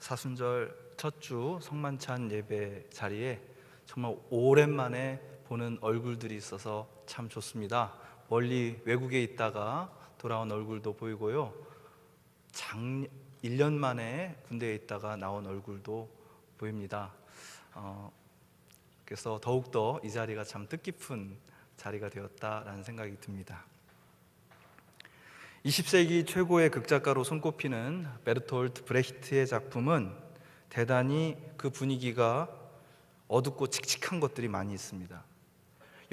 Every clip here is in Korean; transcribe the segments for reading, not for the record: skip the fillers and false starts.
사순절 첫 주 성만찬 예배 자리에 정말 오랜만에 보는 얼굴들이 있어서 참 좋습니다. 멀리 외국에 있다가 돌아온 얼굴도 보이고요. 1년 만에 군대에 있다가 나온 얼굴도 보입니다. 그래서 더욱더 이 자리가 참 뜻깊은 자리가 되었다라는 생각이 듭니다. 20세기 최고의 극작가로 손꼽히는 베르톨트 브레히트의 작품은 대단히 그 분위기가 어둡고 칙칙한 것들이 많이 있습니다.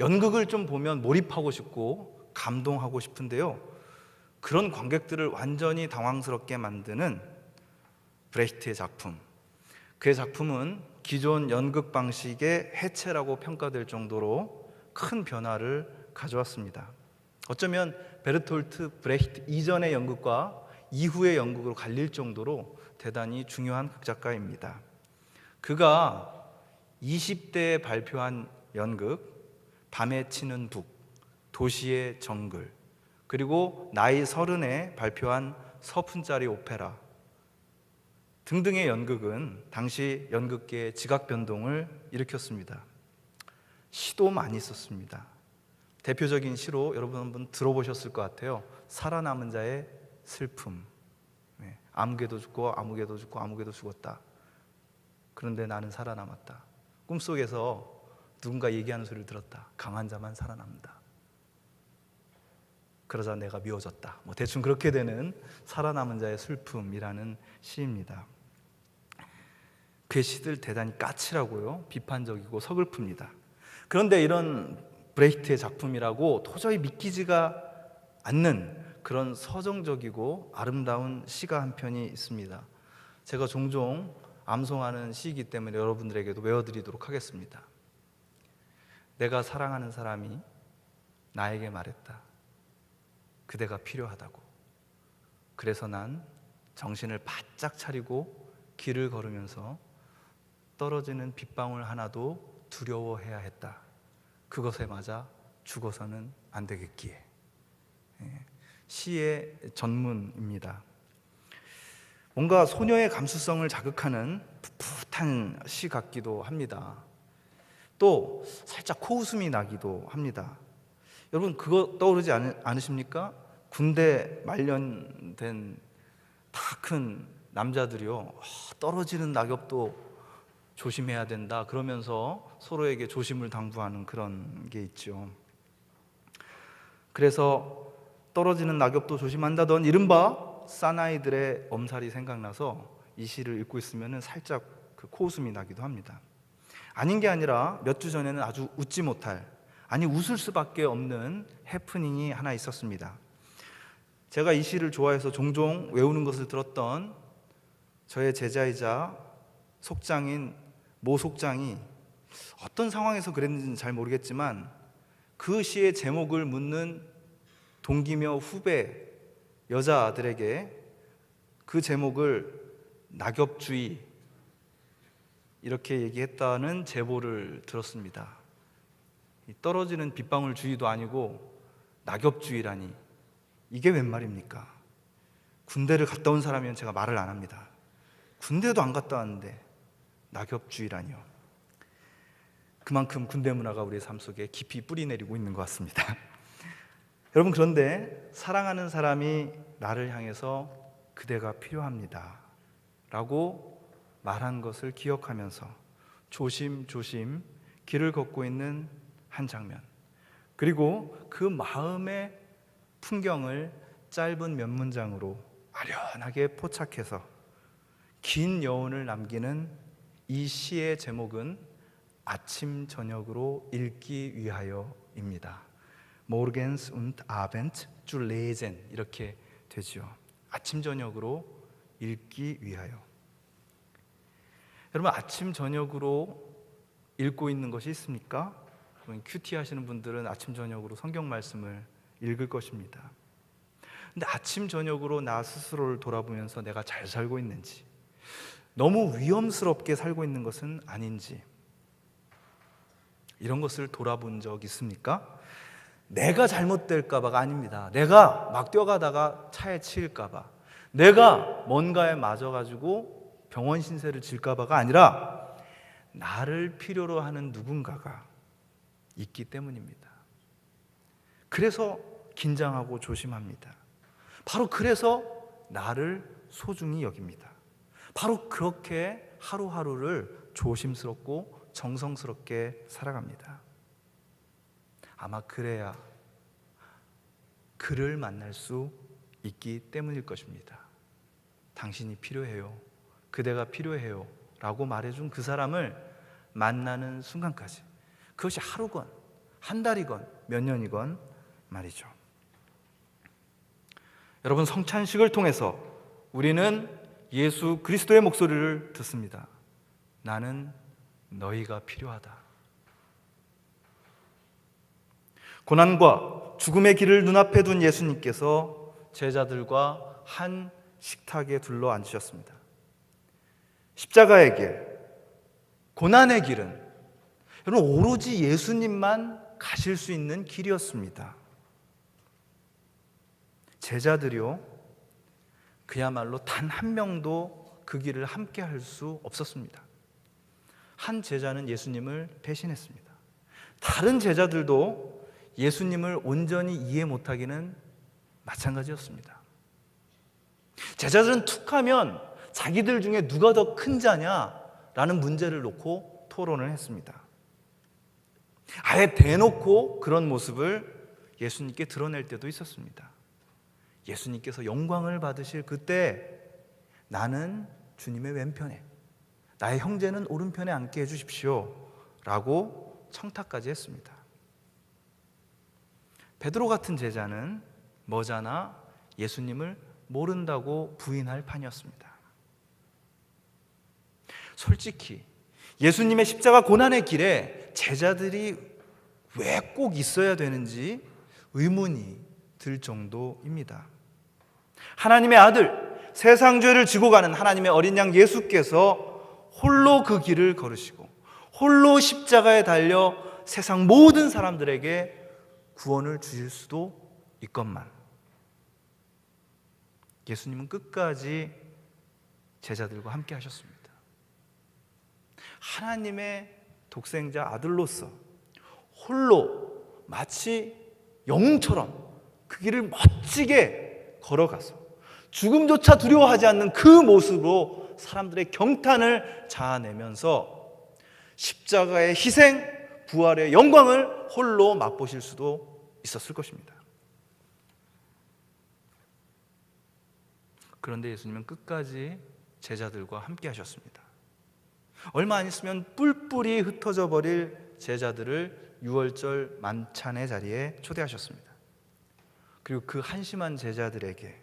연극을 좀 보면 몰입하고 싶고 감동하고 싶은데요, 그런 관객들을 완전히 당황스럽게 만드는 브레히트의 작품, 그의 작품은 기존 연극 방식의 해체라고 평가될 정도로 큰 변화를 가져왔습니다. 어쩌면 베르톨트 브레히트 이전의 연극과 이후의 연극으로 갈릴 정도로 대단히 중요한 극작가입니다. 그가 20대에 발표한 연극 밤에 치는 북, 도시의 정글, 그리고 나이 30에 발표한 서푼짜리 오페라 등등의 연극은 당시 연극계의 지각 변동을 일으켰습니다. 시도 많이 썼습니다. 대표적인 시로 여러분 한번 들어보셨을 것 같아요. 살아남은 자의 슬픔. 아무개도 죽고 아무개도 죽고 아무개도 죽었다. 그런데 나는 살아남았다. 꿈속에서 누군가 얘기하는 소리를 들었다. 강한 자만 살아남는다. 그러자 내가 미워졌다. 대충 그렇게 되는 살아남은 자의 슬픔이라는 시입니다. 그의 시들 대단히 까칠하고요, 비판적이고 서글픕니다. 그런데 이런 브레히트의 작품이라고 도저히 믿기지가 않는 그런 서정적이고 아름다운 시가 한 편이 있습니다. 제가 종종 암송하는 시이기 때문에 여러분들에게도 외워드리도록 하겠습니다. 내가 사랑하는 사람이 나에게 말했다. 그대가 필요하다고. 그래서 난 정신을 바짝 차리고 길을 걸으면서 떨어지는 빗방울 하나도 두려워해야 했다. 그것에 맞아 죽어서는 안 되겠기에. 시의 전문입니다. 뭔가 소녀의 감수성을 자극하는 풋풋한 시 같기도 합니다. 또 살짝 코웃음이 나기도 합니다. 여러분 그거 떠오르지 않으십니까? 군대 말년된 다 큰 남자들이요, 떨어지는 낙엽도 조심해야 된다 그러면서 서로에게 조심을 당부하는 그런 게 있죠. 그래서 떨어지는 낙엽도 조심한다던 이른바 사나이들의 엄살이 생각나서 이 시를 읽고 있으면 살짝 그 코웃음이 나기도 합니다. 아닌 게 아니라 몇 주 전에는 아주 웃지 못할, 아니 웃을 수밖에 없는 해프닝이 하나 있었습니다. 제가 이 시를 좋아해서 종종 외우는 것을 들었던 저의 제자이자 속장인 모 속장이 어떤 상황에서 그랬는지는 잘 모르겠지만 그 시의 제목을 묻는 동기며 후배 여자들에게 그 제목을 낙엽주의 이렇게 얘기했다는 제보를 들었습니다. 떨어지는 빗방울 주의도 아니고 낙엽주의라니, 이게 웬 말입니까? 군대를 갔다 온 사람이면 제가 말을 안 합니다. 군대도 안 갔다 왔는데 낙엽주의라니요. 그만큼 군대 문화가 우리의 삶 속에 깊이 뿌리내리고 있는 것 같습니다. 여러분, 그런데 사랑하는 사람이 나를 향해서 그대가 필요합니다 라고 말한 것을 기억하면서 조심조심 길을 걷고 있는 한 장면, 그리고 그 마음의 풍경을 짧은 몇 문장으로 아련하게 포착해서 긴 여운을 남기는 이 시의 제목은 아침 저녁으로 읽기 위하여입니다. Morgens und Abends zu lesen 이렇게 되죠. 아침 저녁으로 읽기 위하여. 여러분, 아침 저녁으로 읽고 있는 것이 있습니까? 큐티 하시는 분들은 아침 저녁으로 성경 말씀을 읽을 것입니다. 근데 아침 저녁으로 나 스스로를 돌아보면서 내가 잘 살고 있는지, 너무 위험스럽게 살고 있는 것은 아닌지, 이런 것을 돌아본 적 있습니까? 내가 잘못될까봐가 아닙니다. 내가 막 뛰어가다가 차에 치일까봐, 내가 뭔가에 맞아가지고 병원 신세를 질까봐가 아니라 나를 필요로 하는 누군가가 있기 때문입니다. 그래서 긴장하고 조심합니다. 바로 그래서 나를 소중히 여깁니다. 바로 그렇게 하루하루를 조심스럽고 정성스럽게 살아갑니다. 아마 그래야 그를 만날 수 있기 때문일 것입니다. 당신이 필요해요. 그대가 필요해요. 라고 말해준 그 사람을 만나는 순간까지, 그것이 하루건 한 달이건 몇 년이건 말이죠. 여러분, 성찬식을 통해서 우리는 예수 그리스도의 목소리를 듣습니다. 나는 너희가 필요하다. 고난과 죽음의 길을 눈앞에 둔 예수님께서 제자들과 한 식탁에 둘러 앉으셨습니다. 십자가의 길, 고난의 길은 여러분 오로지 예수님만 가실 수 있는 길이었습니다. 제자들이요, 그야말로 단 한 명도 그 길을 함께 할 수 없었습니다. 한 제자는 예수님을 배신했습니다. 다른 제자들도 예수님을 온전히 이해 못하기는 마찬가지였습니다. 제자들은 툭하면 자기들 중에 누가 더 큰 자냐라는 문제를 놓고 토론을 했습니다. 아예 대놓고 그런 모습을 예수님께 드러낼 때도 있었습니다. 예수님께서 영광을 받으실 그때 나는 주님의 왼편에, 나의 형제는 오른편에 앉게 해주십시오 라고 청탁까지 했습니다. 베드로 같은 제자는 머자나 예수님을 모른다고 부인할 판이었습니다. 솔직히 예수님의 십자가 고난의 길에 제자들이 왜 꼭 있어야 되는지 의문이 들 정도입니다. 하나님의 아들, 세상 죄를 지고 가는 하나님의 어린 양 예수께서 홀로 그 길을 걸으시고 홀로 십자가에 달려 세상 모든 사람들에게 구원을 주실 수도 있건만 예수님은 끝까지 제자들과 함께 하셨습니다. 하나님의 독생자 아들로서 홀로 마치 영웅처럼 그 길을 멋지게 걸어가서 죽음조차 두려워하지 않는 그 모습으로 사람들의 경탄을 자아내면서 십자가의 희생, 부활의 영광을 홀로 맛보실 수도 있었을 것입니다. 그런데 예수님은 끝까지 제자들과 함께 하셨습니다. 얼마 안 있으면 뿔뿔이 흩어져 버릴 제자들을 유월절 만찬의 자리에 초대하셨습니다. 그리고 그 한심한 제자들에게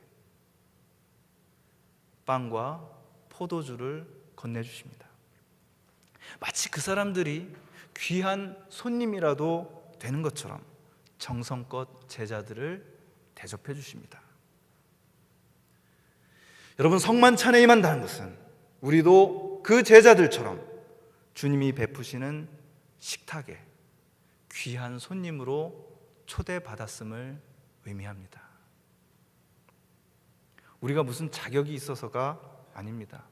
빵과 포도주를 건네주십니다. 마치 그 사람들이 귀한 손님이라도 되는 것처럼 정성껏 제자들을 대접해 주십니다. 여러분, 성만찬에 임한다는 것은 우리도 그 제자들처럼 주님이 베푸시는 식탁에 귀한 손님으로 초대받았음을 의미합니다. 우리가 무슨 자격이 있어서가 아닙니다.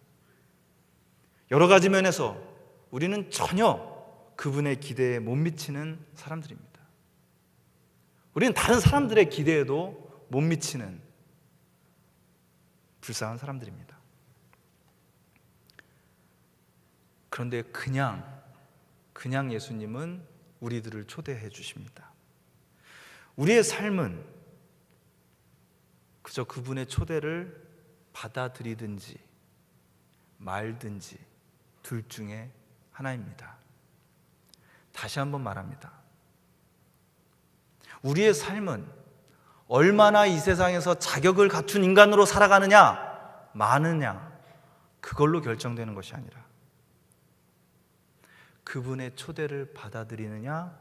여러 가지 면에서 우리는 전혀 그분의 기대에 못 미치는 사람들입니다. 우리는 다른 사람들의 기대에도 못 미치는 불쌍한 사람들입니다. 그런데 그냥 예수님은 우리들을 초대해 주십니다. 우리의 삶은 그저 그분의 초대를 받아들이든지 말든지 둘 중에 하나입니다. 다시 한번 말합니다. 우리의 삶은 얼마나 이 세상에서 자격을 갖춘 인간으로 살아가느냐, 마느냐, 그걸로 결정되는 것이 아니라 그분의 초대를 받아들이느냐,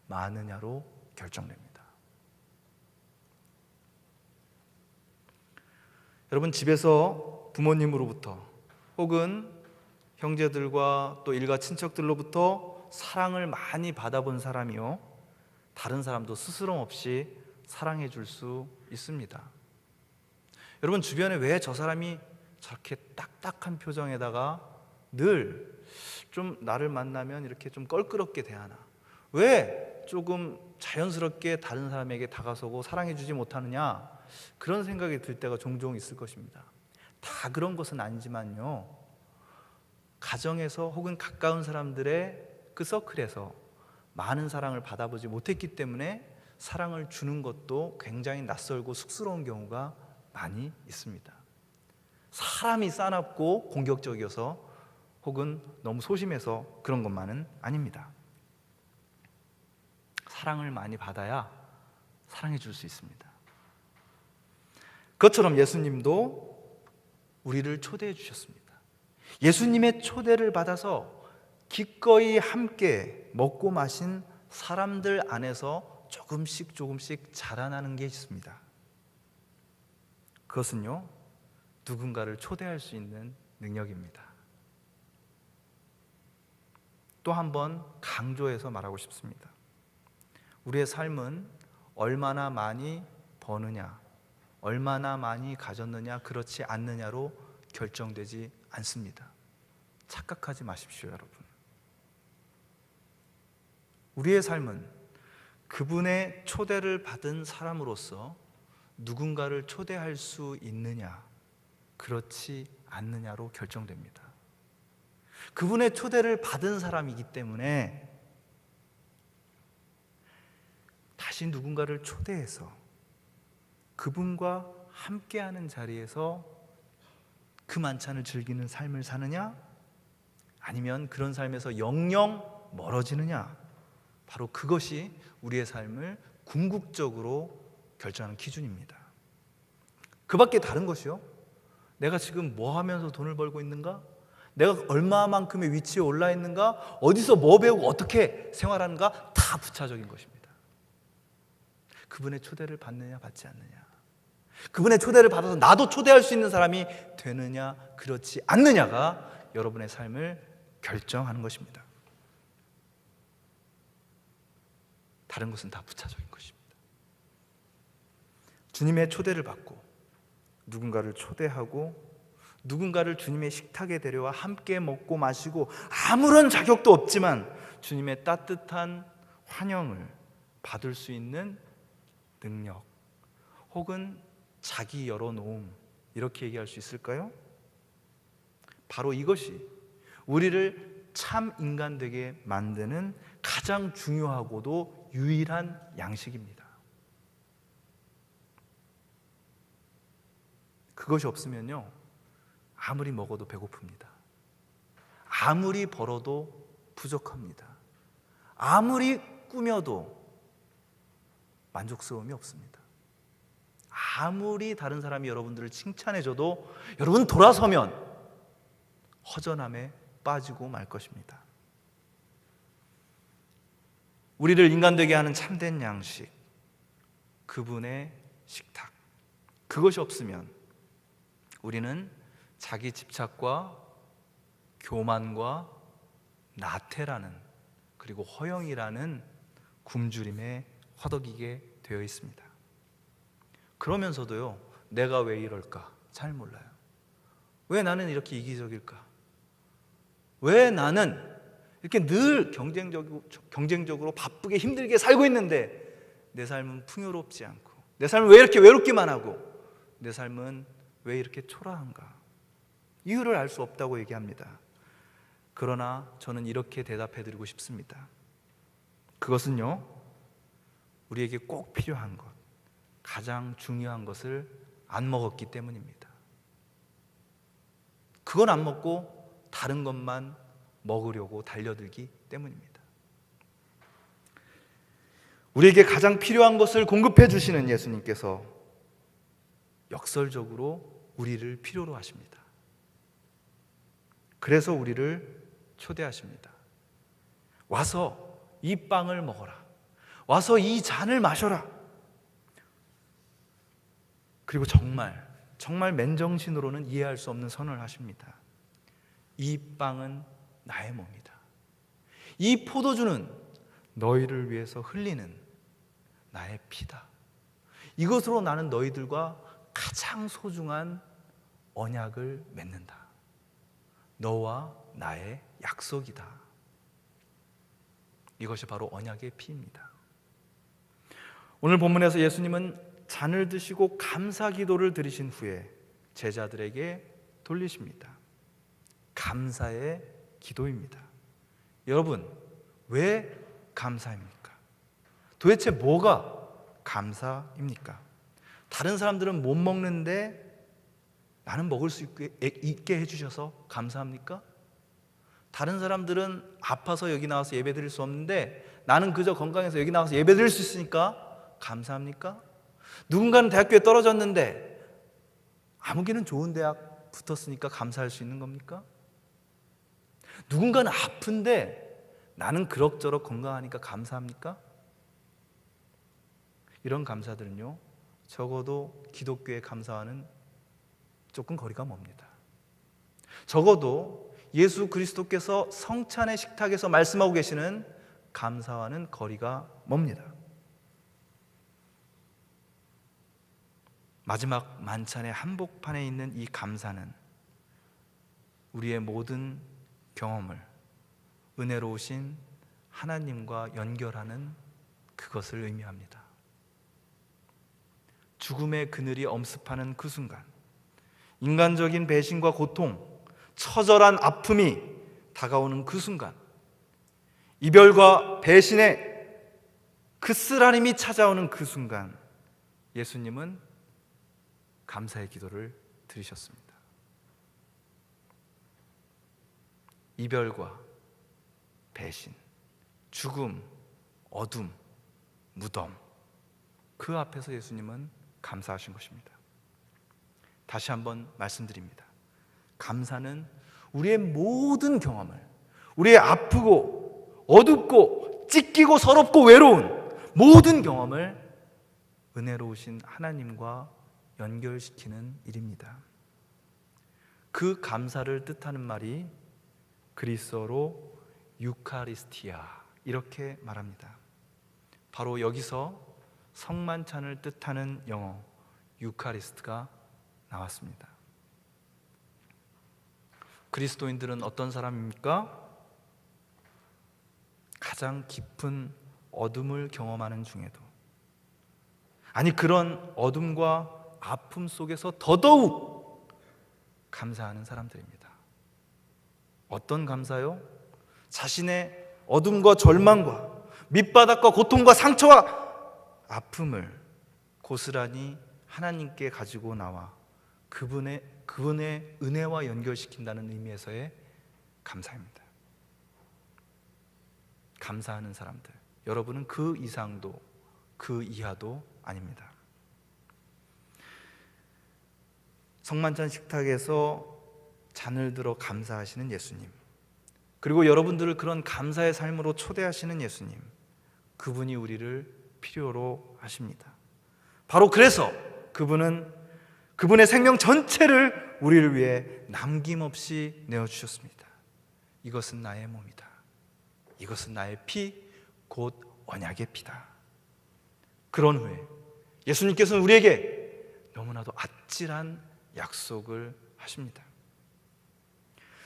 마느냐로 결정됩니다. 여러분, 집에서 부모님으로부터 혹은 형제들과 또 일가 친척들로부터 사랑을 많이 받아본 사람이요, 다른 사람도 스스럼 없이 사랑해 줄 수 있습니다. 여러분, 주변에 왜 저 사람이 저렇게 딱딱한 표정에다가 늘 좀 나를 만나면 이렇게 좀 껄끄럽게 대하나? 왜 조금 자연스럽게 다른 사람에게 다가서고 사랑해주지 못하느냐? 그런 생각이 들 때가 종종 있을 것입니다. 다 그런 것은 아니지만요, 가정에서 혹은 가까운 사람들의 그 서클에서 많은 사랑을 받아보지 못했기 때문에 사랑을 주는 것도 굉장히 낯설고 쑥스러운 경우가 많이 있습니다. 사람이 싸납고 공격적이어서 혹은 너무 소심해서 그런 것만은 아닙니다. 사랑을 많이 받아야 사랑해 줄 수 있습니다. 그것처럼 예수님도 우리를 초대해 주셨습니다. 예수님의 초대를 받아서 기꺼이 함께 먹고 마신 사람들 안에서 조금씩 자라나는 게 있습니다. 그것은요, 누군가를 초대할 수 있는 능력입니다. 또 한 번 강조해서 말하고 싶습니다. 우리의 삶은 얼마나 많이 버느냐, 얼마나 많이 가졌느냐, 그렇지 않느냐로 결정되지 않습니다. 착각하지 마십시오, 여러분. 우리의 삶은 그분의 초대를 받은 사람으로서 누군가를 초대할 수 있느냐, 그렇지 않느냐로 결정됩니다. 그분의 초대를 받은 사람이기 때문에 다시 누군가를 초대해서 그분과 함께하는 자리에서 그 만찬을 즐기는 삶을 사느냐, 아니면 그런 삶에서 영영 멀어지느냐, 바로 그것이 우리의 삶을 궁극적으로 결정하는 기준입니다. 그 밖에 다른 것이요, 내가 지금 뭐 하면서 돈을 벌고 있는가, 내가 얼마만큼의 위치에 올라 있는가, 어디서 뭐 배우고 어떻게 생활하는가, 다 부차적인 것입니다. 그분의 초대를 받느냐 받지 않느냐, 그분의 초대를 받아서 나도 초대할 수 있는 사람이 되느냐 그렇지 않느냐가 여러분의 삶을 결정하는 것입니다. 다른 것은 다 부차적인 것입니다. 주님의 초대를 받고 누군가를 초대하고 누군가를 주님의 식탁에 데려와 함께 먹고 마시고 아무런 자격도 없지만 주님의 따뜻한 환영을 받을 수 있는 능력, 혹은 자기 열어놓음, 이렇게 얘기할 수 있을까요? 바로 이것이 우리를 참 인간 되게 만드는 가장 중요하고도 유일한 양식입니다. 그것이 없으면요, 아무리 먹어도 배고픕니다. 아무리 벌어도 부족합니다. 아무리 꾸며도 만족스러움이 없습니다. 아무리 다른 사람이 여러분들을 칭찬해줘도 여러분 돌아서면 허전함에 빠지고 말 것입니다. 우리를 인간되게 하는 참된 양식, 그분의 식탁, 그것이 없으면 우리는 자기 집착과 교만과 나태라는, 그리고 허영이라는 굶주림에 허덕이게 되어 있습니다. 그러면서도요, 내가 왜 이럴까 잘 몰라요. 왜 나는 이렇게 이기적일까? 왜 나는 이렇게 늘 경쟁적으로 바쁘게 힘들게 살고 있는데 내 삶은 풍요롭지 않고, 내 삶은 왜 이렇게 외롭기만 하고, 내 삶은 왜 이렇게 초라한가? 이유를 알 수 없다고 얘기합니다. 그러나 저는 이렇게 대답해 드리고 싶습니다. 그것은요, 우리에게 꼭 필요한 것, 가장 중요한 것을 안 먹었기 때문입니다. 그건 안 먹고 다른 것만 먹으려고 달려들기 때문입니다. 우리에게 가장 필요한 것을 공급해 주시는 예수님께서 역설적으로 우리를 필요로 하십니다. 그래서 우리를 초대하십니다. 와서 이 빵을 먹어라. 와서 이 잔을 마셔라. 그리고 정말 맨정신으로는 이해할 수 없는 선언을 하십니다. 이 빵은 나의 몸이다. 이 포도주는 너희를 위해서 흘리는 나의 피다. 이것으로 나는 너희들과 가장 소중한 언약을 맺는다. 너와 나의 약속이다. 이것이 바로 언약의 피입니다. 오늘 본문에서 예수님은 잔을 드시고 감사 기도를 드리신 후에 제자들에게 돌리십니다. 감사의 기도입니다. 여러분, 왜 감사입니까? 도대체 뭐가 감사입니까? 다른 사람들은 못 먹는데 나는 먹을 수 있게 해주셔서 감사합니까? 다른 사람들은 아파서 여기 나와서 예배 드릴 수 없는데 나는 그저 건강해서 여기 나와서 예배 드릴 수 있으니까 감사합니까? 누군가는 대학교에 떨어졌는데 아무개는 좋은 대학 붙었으니까 감사할 수 있는 겁니까? 누군가는 아픈데 나는 그럭저럭 건강하니까 감사합니까? 이런 감사들은요, 적어도 기독교의 감사와는 조금 거리가 멉니다. 적어도 예수 그리스도께서 성찬의 식탁에서 말씀하고 계시는 감사와는 거리가 멉니다. 마지막 만찬의 한복판에 있는 이 감사는 우리의 모든 경험을 은혜로우신 하나님과 연결하는 그것을 의미합니다. 죽음의 그늘이 엄습하는 그 순간, 인간적인 배신과 고통, 처절한 아픔이 다가오는 그 순간, 이별과 배신의 그 쓰라림이 찾아오는 그 순간, 예수님은 감사의 기도를 드리셨습니다. 이별과 배신, 죽음, 어둠, 무덤, 그 앞에서 예수님은 감사하신 것입니다. 다시 한번 말씀드립니다. 감사는 우리의 모든 경험을, 우리의 아프고 어둡고 찢기고 서럽고 외로운 모든 경험을 은혜로우신 하나님과 연결시키는 일입니다. 그 감사를 뜻하는 말이 그리스어로 유카리스티아, 이렇게 말합니다. 바로 여기서 성만찬을 뜻하는 영어 유카리스트가 나왔습니다. 그리스도인들은 어떤 사람입니까? 가장 깊은 어둠을 경험하는 중에도, 아니 그런 어둠과 아픔 속에서 더더욱 감사하는 사람들입니다. 어떤 감사요? 자신의 어둠과 절망과 밑바닥과 고통과 상처와 아픔을 고스란히 하나님께 가지고 나와 그분의 은혜와 연결시킨다는 의미에서의 감사입니다. 감사하는 사람들, 여러분은 그 이상도 그 이하도 아닙니다. 성만찬 식탁에서 잔을 들어 감사하시는 예수님, 그리고 여러분들을 그런 감사의 삶으로 초대하시는 예수님, 그분이 우리를 필요로 하십니다. 바로 그래서 그분은 그분의 생명 전체를 우리를 위해 남김없이 내어주셨습니다. 이것은 나의 몸이다. 이것은 나의 피, 곧 언약의 피다. 그런 후에 예수님께서는 우리에게 너무나도 아찔한 약속을 하십니다.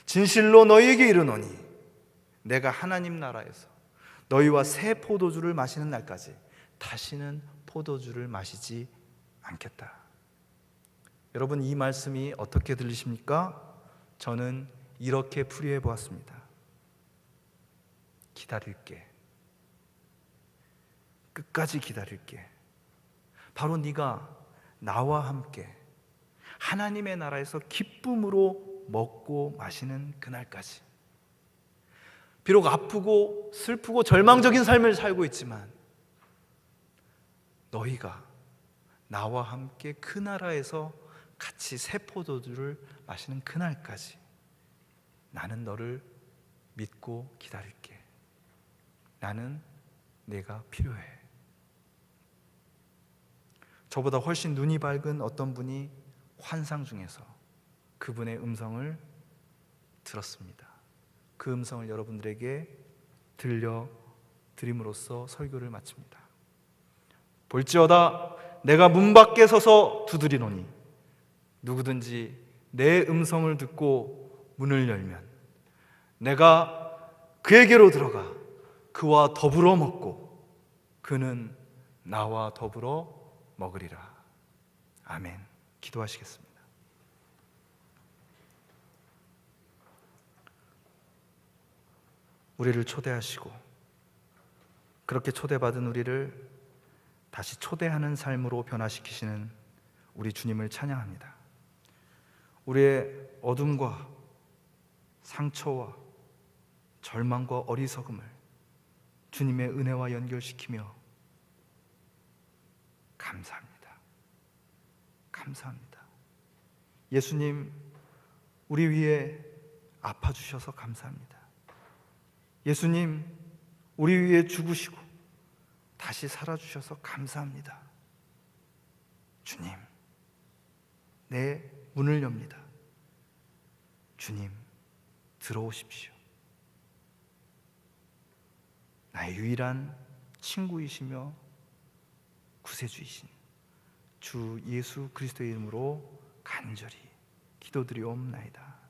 진실로 너희에게 이르노니 내가 하나님 나라에서 너희와 새 포도주를 마시는 날까지 다시는 포도주를 마시지 않겠다. 여러분, 이 말씀이 어떻게 들리십니까? 저는 이렇게 풀이해 보았습니다. 기다릴게. 끝까지 기다릴게. 바로 네가 나와 함께 하나님의 나라에서 기쁨으로 먹고 마시는 그날까지. 비록 아프고 슬프고 절망적인 삶을 살고 있지만 너희가 나와 함께 그 나라에서 같이 새 포도주를 마시는 그날까지 나는 너를 믿고 기다릴게. 나는 내가 필요해. 저보다 훨씬 눈이 밝은 어떤 분이 환상 중에서 그분의 음성을 들었습니다. 그 음성을 여러분들에게 들려드림으로써 설교를 마칩니다. 볼지어다 내가 문 밖에 서서 두드리노니 누구든지 내 음성을 듣고 문을 열면 내가 그에게로 들어가 그와 더불어 먹고 그는 나와 더불어 먹으리라. 아멘. 기도하시겠습니다. 우리를 초대하시고 그렇게 초대받은 우리를 다시 초대하는 삶으로 변화시키시는 우리 주님을 찬양합니다. 우리의 어둠과 상처와 절망과 어리석음을 주님의 은혜와 연결시키며 감사합니다. 감사합니다. 예수님, 우리 위에 아파주셔서 감사합니다. 예수님, 우리 위에 죽으시고 다시 살아주셔서 감사합니다. 주님, 내 문을 엽니다. 주님, 들어오십시오. 나의 유일한 친구이시며 구세주이신 주 예수 그리스도의 이름으로 간절히 기도드리옵나이다.